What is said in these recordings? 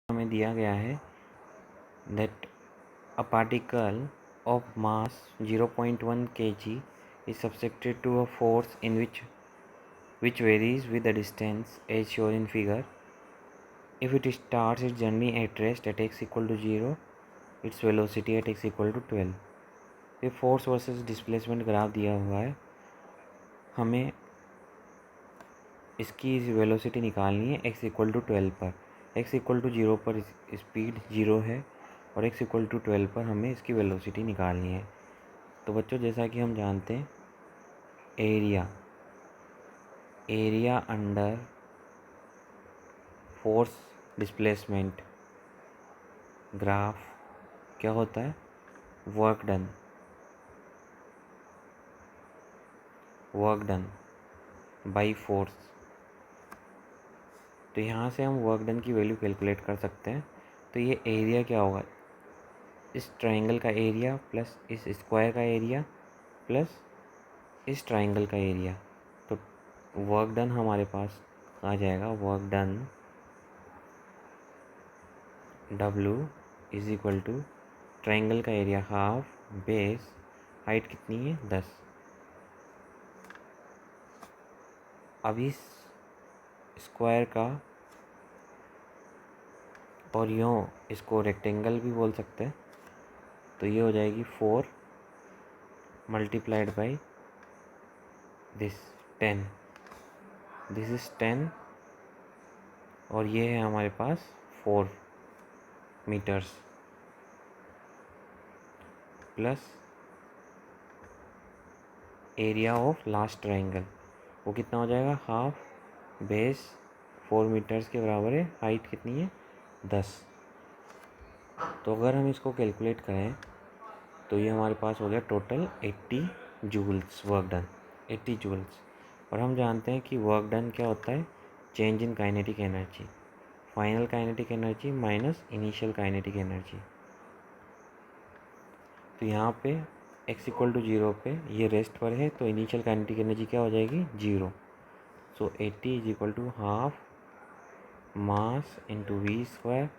हमें दिया गया है that a particle of mass 0.1 kg is subjected to a force in which varies with the distance as shown in figure. If it starts its journey at rest at x equal to 0, its velocity at x equal to 12. ये force versus displacement graph दिया हुआ है, हमें इसकी velocity निकालनी है x equal to 12 पर। x equal to 0 पर स्पीड 0 है और x इक्वल टू 12 पर हमें इसकी वेलोसिटी निकालनी है। तो बच्चों, जैसा कि हम जानते हैं, area under force displacement graph क्या होता है? Work done by force. तो यहाँ से हम वर्क डन की वैल्यू कैलकुलेट कर सकते हैं। तो ये एरिया क्या होगा? इस ट्रायंगल का एरिया प्लस इस स्क्वायर का एरिया प्लस इस ट्रायंगल का एरिया। तो वर्क डन हमारे पास आ जाएगा, work done W is equal to triangle का एरिया हाफ, बेस, हाइट कितनी है? 10। अब इस स्क्वायर का, और यूँ इसको रेक्टेंगल भी बोल सकते हैं, तो ये हो जाएगी 4 multiplied by this 10। This is 10 और ये है हमारे पास 4 metres plus area of last triangle, वो कितना हो जाएगा? हाफ, बेस 4 मीटर्स के बराबर है, हाइट कितनी है? 10। तो अगर हम इसको कैलकुलेट करें तो ये हमारे पास हो गया total 80 joules work done, 80 joules. और हम जानते हैं कि वर्क डन क्या होता है? Change in kinetic energy, final kinetic energy minus initial kinetic energy. तो यहाँ पे x इक्वल टू 0 पे ये रेस्ट पर है, तो इनिशियल काइनेटिक एनर्जी क्या हो जाएगी? 0। So 80 is equal to half mass into v square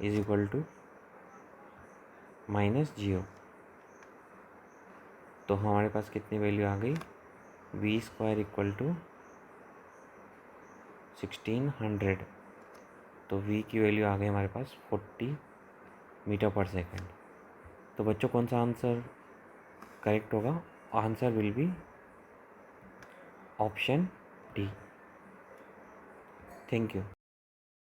is equal to -0। तो हमारे पास कितनी वैल्यू आ गई? v square equal to 1600। तो v की वैल्यू आ गई हमारे पास 40 मीटर पर सेकेंड। तो बच्चों, कौन सा आंसर करेक्ट होगा? Answer will be option D. Thank you.